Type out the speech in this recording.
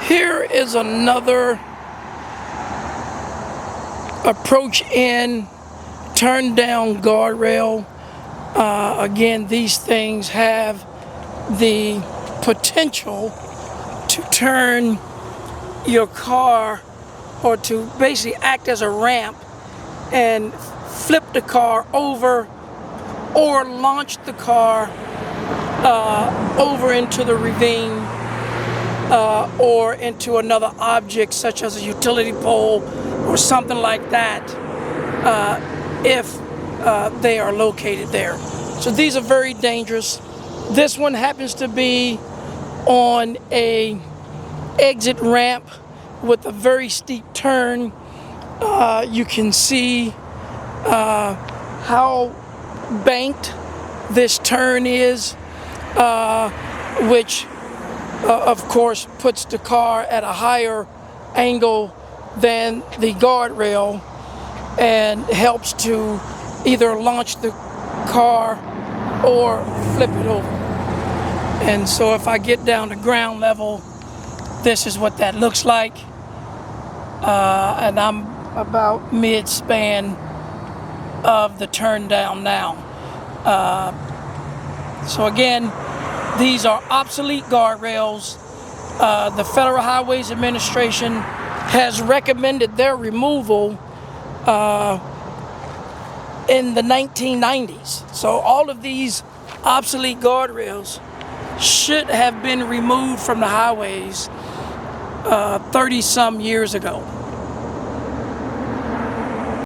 Here is another approach in turn down guardrail. Again, these things have the potential to turn your car, or to basically act as a ramp and flip the car over or launch the car over into the ravine or into another object such as a utility pole or something like that if they are located there. So these are very dangerous. This one happens to be on a exit ramp with a very steep turn. You can see how banked this turn is, which of course puts the car at a higher angle than the guardrail and helps to either launch the car or flip it over. And so if I get down to ground level, this is what that looks like. And I'm about mid-span of the turn down now. So again, these are obsolete guardrails. The Federal Highways Administration has recommended their removal in the 1990s. So all of these obsolete guardrails should have been removed from the highways 30 some years ago.